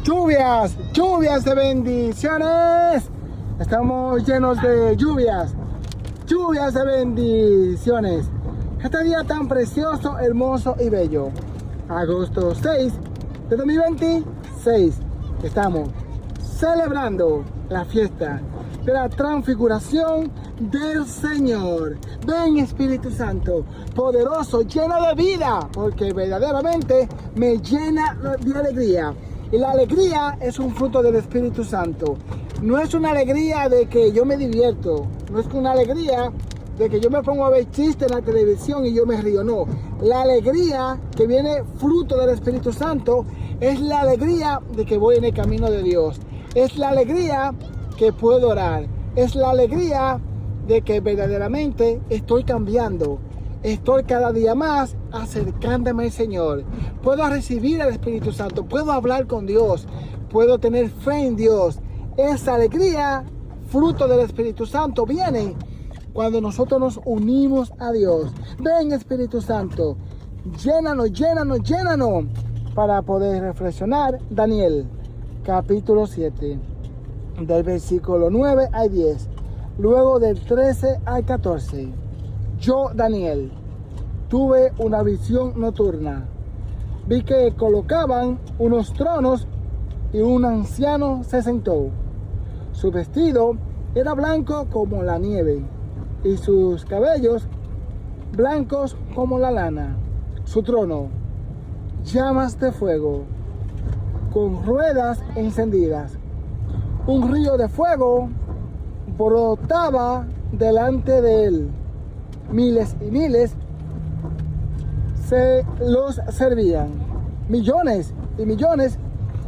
Lluvias de bendiciones. Estamos llenos de lluvias de bendiciones. Este día tan precioso, hermoso y bello. Agosto 6 de 2026. Estamos celebrando la fiesta de la transfiguración del Señor. Ven, Espíritu Santo, poderoso, lleno de vida, porque verdaderamente me llena de alegría. Y la alegría es un fruto del Espíritu Santo. No es una alegría de que yo me divierto, no es una alegría de que yo me pongo a ver chistes en la televisión y yo me río, no. La alegría que viene fruto del Espíritu Santo es la alegría de que voy en el camino de Dios. Es la alegría que puedo orar. Es la alegría de que verdaderamente estoy cambiando. Estoy cada día más acercándome al Señor. Puedo recibir al Espíritu Santo. Puedo hablar con Dios. Puedo tener fe en Dios. Esa alegría, fruto del Espíritu Santo, viene cuando nosotros nos unimos a Dios. Ven, Espíritu Santo, llénanos para poder reflexionar. Daniel, capítulo 7, del versículo 9 al 10, luego del 13 al 14. Yo, Daniel, tuve una visión nocturna. Vi que colocaban unos tronos y un anciano se sentó. Su vestido era blanco como la nieve y sus cabellos blancos como la lana. Su trono, llamas de fuego, con ruedas encendidas. Un río de fuego brotaba delante de él. Miles y miles se los servían. Millones y millones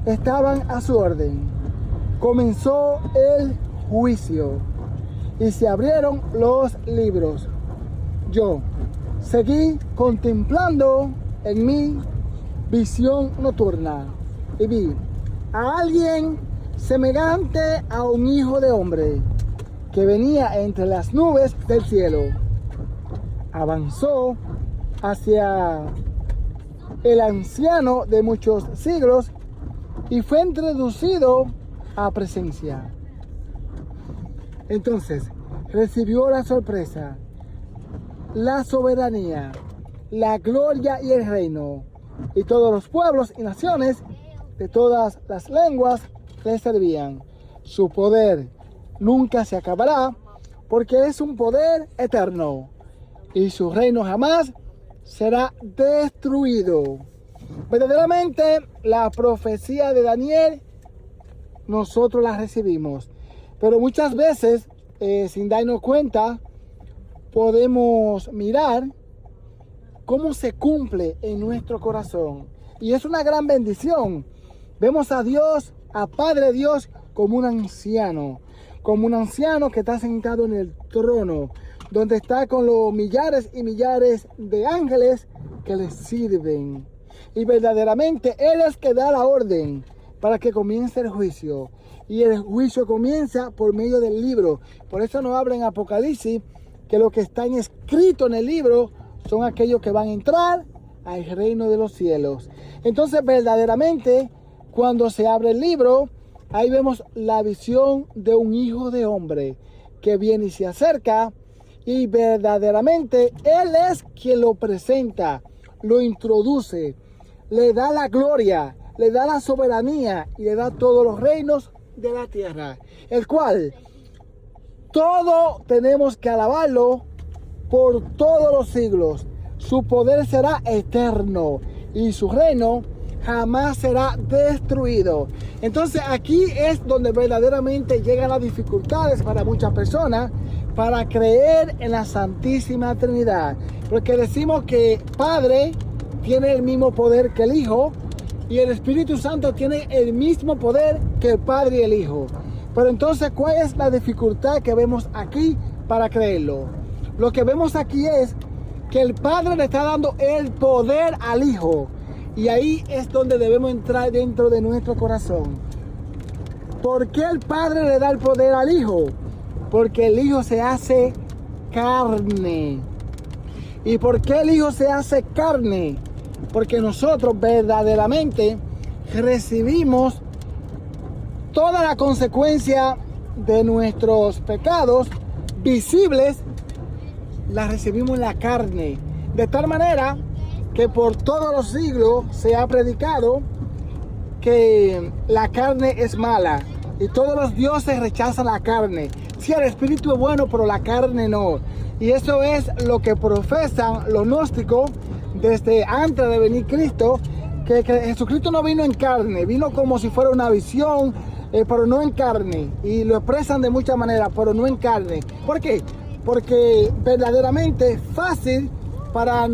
estaban a su orden. Comenzó el juicio y se abrieron los libros. Yo seguí contemplando en mi visión nocturna y vi a alguien semejante a un hijo de hombre que venía entre las nubes del cielo. Avanzó hacia el anciano de muchos siglos y fue introducido a presencia. Entonces recibió la sorpresa, la soberanía, la gloria y el reino, y todos los pueblos y naciones de todas las lenguas le servían. Su poder nunca se acabará, porque es un poder eterno, y su reino jamás será destruido. Verdaderamente, la profecía de Daniel, nosotros la recibimos. Pero muchas veces, sin darnos cuenta, podemos mirar cómo se cumple en nuestro corazón. Y es una gran bendición. Vemos a Dios, a Padre Dios, como un anciano que está sentado en el trono, donde está con los millares y millares de ángeles que le sirven. Y verdaderamente Él es que da la orden para que comience el juicio. Y el juicio comienza por medio del libro. Por eso nos habla en Apocalipsis que lo que está escrito en el libro son aquellos que van a entrar al reino de los cielos. Entonces verdaderamente cuando se abre el libro, ahí vemos la visión de un hijo de hombre que viene y se acerca. Y verdaderamente Él es quien lo presenta, lo introduce, le da la gloria, le da la soberanía y le da todos los reinos de la tierra, el cual todo tenemos que alabarlo por todos los siglos. Su poder será eterno y su reino jamás será destruido. Entonces aquí es donde verdaderamente llegan las dificultades para muchas personas para creer en la Santísima Trinidad, porque decimos que Padre tiene el mismo poder que el Hijo y el Espíritu Santo tiene el mismo poder que el Padre y el Hijo. Pero entonces, ¿cuál es la dificultad que vemos aquí para creerlo? Lo que vemos aquí es que el Padre le está dando el poder al Hijo, y ahí es donde debemos entrar dentro de nuestro corazón. ¿Por qué el Padre le da el poder al Hijo? Porque el Hijo se hace carne. ¿Y por qué el Hijo se hace carne? Porque nosotros verdaderamente recibimos toda la consecuencia de nuestros pecados visibles la recibimos en la carne, de tal manera que por todos los siglos se ha predicado que la carne es mala y todos los dioses rechazan la carne. Sí, el espíritu es bueno, pero la carne no. Y eso es lo que profesan los gnósticos desde antes de venir Cristo, que Jesucristo no vino en carne, vino como si fuera una visión, pero no en carne. Y lo expresan de muchas maneras, pero no en carne. ¿Por qué? Porque verdaderamente es fácil para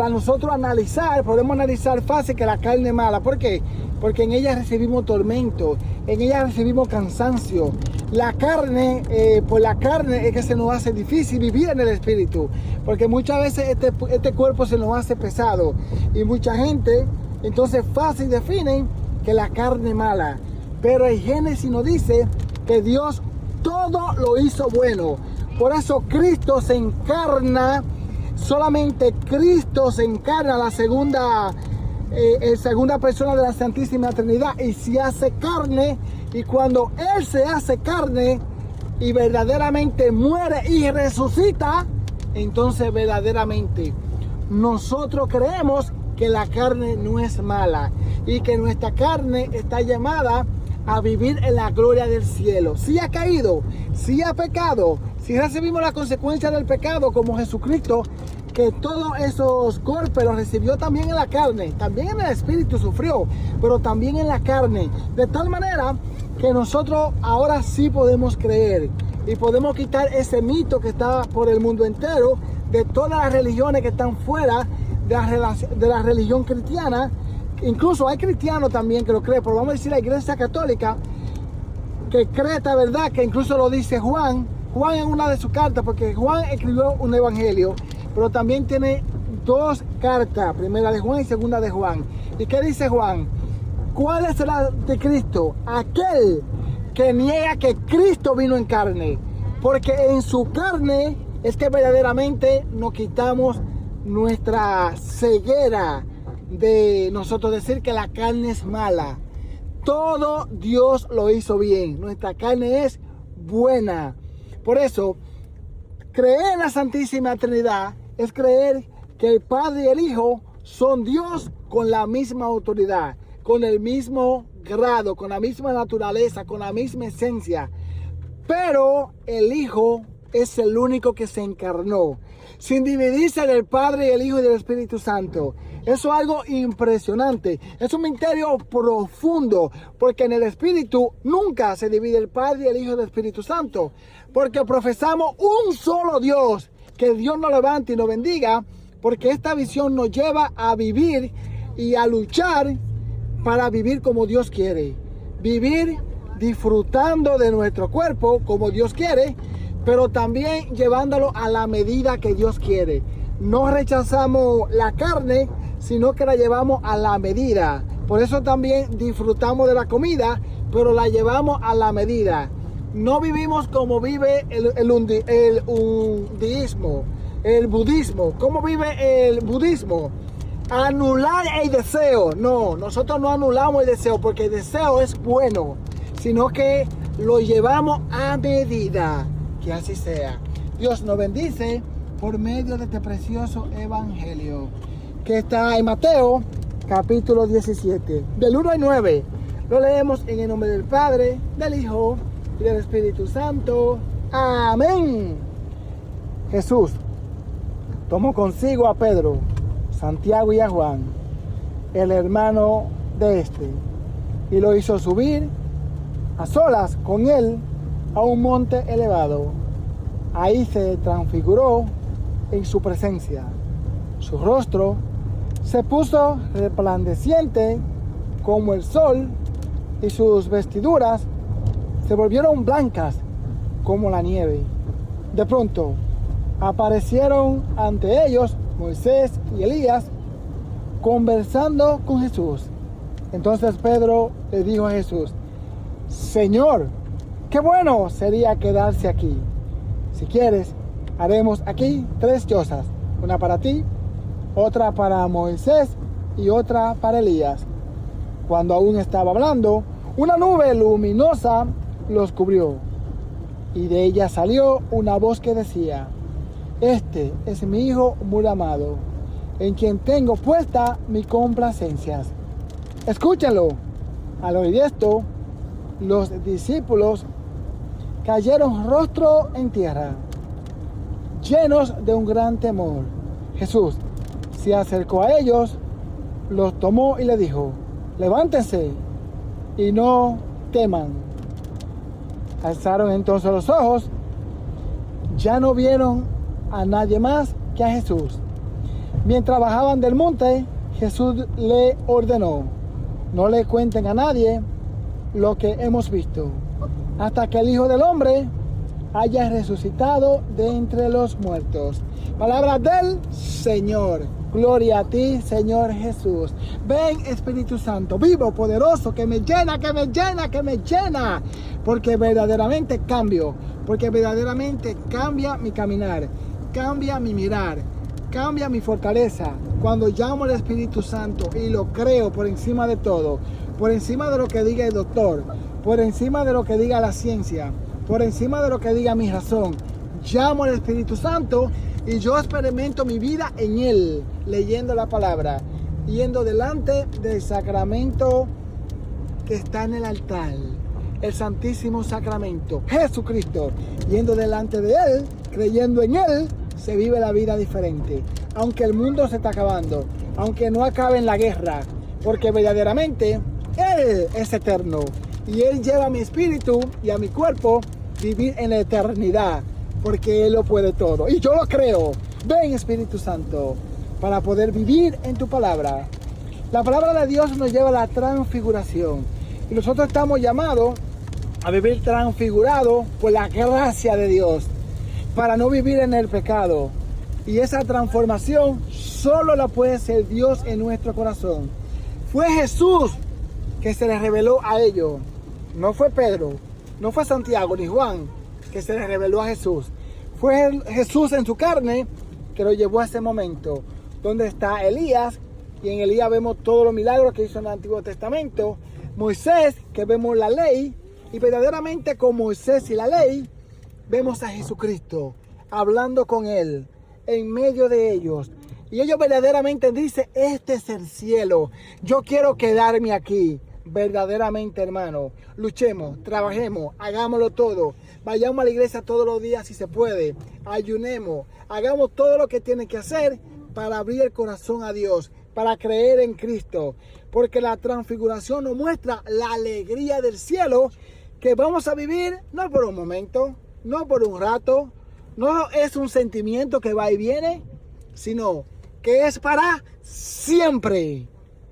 nosotros analizar, podemos analizar fácil que la carne es mala. ¿Por qué? Porque en ella recibimos tormento, en ella recibimos cansancio. La carne, por la carne es que se nos hace difícil vivir en el espíritu, porque muchas veces este cuerpo se nos hace pesado y mucha gente entonces fácil definen que la carne es mala. Pero el Génesis nos dice que Dios todo lo hizo bueno. Por eso Cristo se encarna, solamente Cristo se encarna, la segunda persona de la Santísima Trinidad, y se hace carne. Y cuando Él se hace carne y verdaderamente muere y resucita, entonces verdaderamente nosotros creemos que la carne no es mala y que nuestra carne está llamada a vivir en la gloria del cielo. Si ha caído, si ha pecado, si recibimos la consecuencia del pecado como Jesucristo, que todos esos golpes los recibió también en la carne, también en el espíritu sufrió, pero también en la carne, de tal manera que nosotros ahora sí podemos creer y podemos quitar ese mito que está por el mundo entero, de todas las religiones que están fuera de la religión cristiana. Incluso hay cristianos también que lo creen, pero vamos a decir la Iglesia Católica, que cree esta verdad, que incluso lo dice Juan en una de sus cartas, porque Juan escribió un evangelio, pero también tiene dos cartas, primera de Juan y segunda de Juan. ¿Y qué dice Juan? ¿Cuál es el anticristo? Aquel que niega que Cristo vino en carne, porque en su carne es que verdaderamente nos quitamos nuestra ceguera de nosotros decir que la carne es mala. Todo Dios lo hizo bien, nuestra carne es buena. Por eso, creer en la Santísima Trinidad es creer que el Padre y el Hijo son Dios con la misma autoridad, con el mismo grado, con la misma naturaleza, con la misma esencia. Pero el Hijo es el único que se encarnó, sin dividirse del Padre, y el Hijo y del Espíritu Santo. Eso es algo impresionante, es un misterio profundo, porque en el Espíritu nunca se divide el Padre, el Hijo y el Espíritu Santo, porque profesamos un solo Dios. Que Dios nos levante y nos bendiga, porque esta visión nos lleva a vivir y a luchar para vivir como Dios quiere, vivir disfrutando de nuestro cuerpo como Dios quiere, pero también llevándolo a la medida que Dios quiere. No rechazamos la carne, sino que la llevamos a la medida. Por eso también disfrutamos de la comida, pero la llevamos a la medida. No vivimos como vive el budismo. ¿Cómo vive el budismo? Anular el deseo. No, nosotros no anulamos el deseo, porque el deseo es bueno, sino que lo llevamos a medida. Que así sea. Dios nos bendice por medio de este precioso evangelio que está en Mateo capítulo 17, del 1 al 9. Lo leemos en el nombre del Padre, del Hijo y del Espíritu Santo. Amén. Jesús tomó consigo a Pedro, Santiago y a Juan, el hermano de este, y lo hizo subir a solas con él a un monte elevado. Ahí se transfiguró en su presencia. Su rostro se puso resplandeciente como el sol, y sus vestiduras se volvieron blancas como la nieve. De pronto aparecieron ante ellos Moisés y Elías conversando con Jesús. Entonces Pedro le dijo a Jesús: Señor, qué bueno sería quedarse aquí. Si quieres, haremos aquí 3 chozas, una para ti, otra para Moisés y otra para Elías. Cuando aún estaba hablando, Una nube luminosa los cubrió, y de ella salió una voz que decía: este es mi Hijo muy amado, en quien tengo puesta mi complacencia. Escúchalo. Al oír esto, los discípulos cayeron rostro en tierra, llenos de un gran temor. Jesús se acercó a ellos, los tomó y les dijo: levántense y no teman. Alzaron entonces los ojos, ya no vieron a nadie más que a Jesús. Mientras bajaban del monte, Jesús le ordenó: no le cuenten a nadie lo que hemos visto, hasta que el Hijo del Hombre haya resucitado de entre los muertos. Palabra del Señor. Gloria a ti, Señor Jesús. Ven, Espíritu Santo, vivo, poderoso, que me llena, que me llena, que me llena. Porque verdaderamente cambio, porque verdaderamente cambia mi caminar, cambia mi mirar, cambia mi fortaleza. Cuando llamo al Espíritu Santo y lo creo por encima de todo, por encima de lo que diga el doctor, por encima de lo que diga la ciencia, por encima de lo que diga mi razón, llamo al Espíritu Santo y yo experimento mi vida en Él, leyendo la palabra, yendo delante del sacramento que está en el altar, el Santísimo Sacramento, Jesucristo, yendo delante de Él, creyendo en Él, se vive la vida diferente. Aunque el mundo se está acabando, aunque no acabe en la guerra, porque verdaderamente Él es eterno y Él lleva a mi espíritu y a mi cuerpo vivir en la eternidad, porque Él lo puede todo. Y yo lo creo. Ven, Espíritu Santo, para poder vivir en tu palabra. La palabra de Dios nos lleva a la transfiguración. Y nosotros estamos llamados a vivir transfigurados por la gracia de Dios, para no vivir en el pecado. Y esa transformación solo la puede hacer Dios en nuestro corazón. Fue Jesús que se les reveló a ellos. No fue Pedro, no fue Santiago ni Juan que se les reveló a Jesús. Fue Jesús en su carne que lo llevó a ese momento, donde está Elías, y en Elías vemos todos los milagros que hizo en el Antiguo Testamento. Moisés, que vemos la ley, y verdaderamente con Moisés y la ley, vemos a Jesucristo hablando con Él, en medio de ellos. Y ellos verdaderamente dicen: este es el cielo, yo quiero quedarme aquí. Verdaderamente, hermano, luchemos, trabajemos, hagámoslo todo. Vayamos a la iglesia todos los días si se puede. Ayunemos, hagamos todo lo que tiene que hacer para abrir el corazón a Dios, para creer en Cristo. Porque la transfiguración nos muestra la alegría del cielo que vamos a vivir no por un momento, no por un rato, no es un sentimiento que va y viene, sino que es para siempre.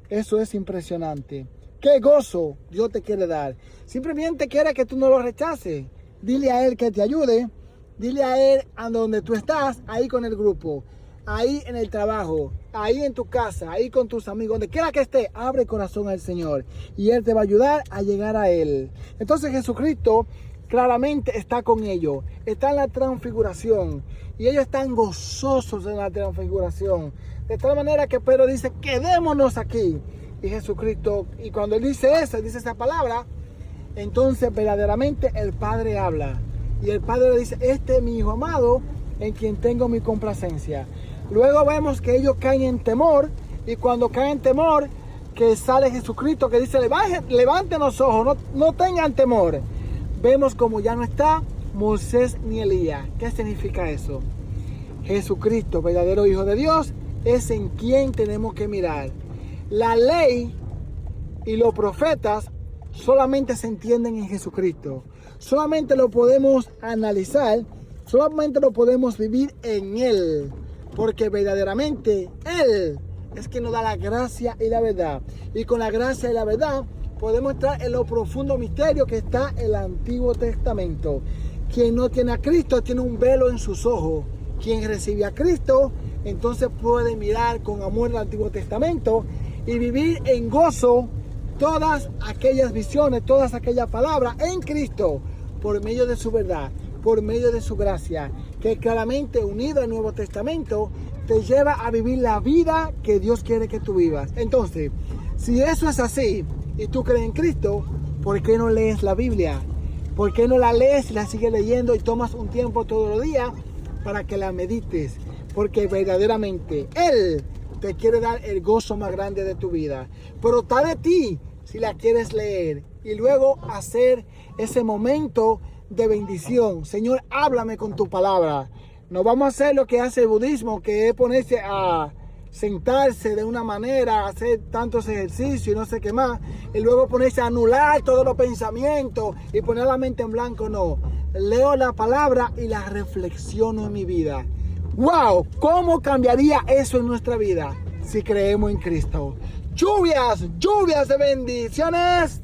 Eso es impresionante. Qué gozo Dios te quiere dar. Simplemente quiere que tú no lo rechaces. Dile a Él que te ayude. Dile a Él a donde tú estás, ahí con el grupo, ahí en el trabajo, ahí en tu casa, ahí con tus amigos, donde quiera que esté, abre el corazón al Señor y Él te va a ayudar a llegar a Él. Entonces Jesucristo claramente está con ellos, está en la transfiguración y ellos están gozosos en la transfiguración. De tal manera que Pedro dice: quedémonos aquí. Y Jesucristo, y cuando Él dice eso, dice esa palabra, entonces verdaderamente el Padre habla. Y el Padre le dice: este es mi Hijo amado, en quien tengo mi complacencia. Luego vemos que ellos caen en temor, y cuando caen en temor, que sale Jesucristo que dice: levanten los ojos, no tengan temor. Vemos como ya no está Moisés ni Elías. ¿Qué significa eso? Jesucristo, verdadero Hijo de Dios, es en quien tenemos que mirar. La ley y los profetas solamente se entienden en Jesucristo. Solamente lo podemos analizar, solamente lo podemos vivir en Él. Porque verdaderamente Él es quien nos da la gracia y la verdad. Y con la gracia y la verdad podemos entrar en lo profundo misterio que está en el Antiguo Testamento. Quien no tiene a Cristo tiene un velo en sus ojos. Quien recibe a Cristo entonces puede mirar con amor el Antiguo Testamento y vivir en gozo todas aquellas visiones, todas aquellas palabras en Cristo, por medio de su verdad, por medio de su gracia, que claramente unido al Nuevo Testamento te lleva a vivir la vida que Dios quiere que tú vivas. Entonces, si eso es así y tú crees en Cristo, ¿por qué no lees la Biblia? ¿Por qué no la lees y la sigues leyendo y tomas un tiempo todos los días para que la medites? Porque verdaderamente Él te quiere dar el gozo más grande de tu vida. Pero está de ti si la quieres leer y luego hacer ese momento de bendición. Señor, háblame con tu palabra. No vamos a hacer lo que hace el budismo, que es ponerse a sentarse de una manera, hacer tantos ejercicios y no sé qué más, y luego ponerse a anular todos los pensamientos y poner la mente en blanco. No, leo la palabra y la reflexiono en mi vida. ¡Wow! ¿Cómo cambiaría eso en nuestra vida si creemos en Cristo? Lluvias de bendiciones.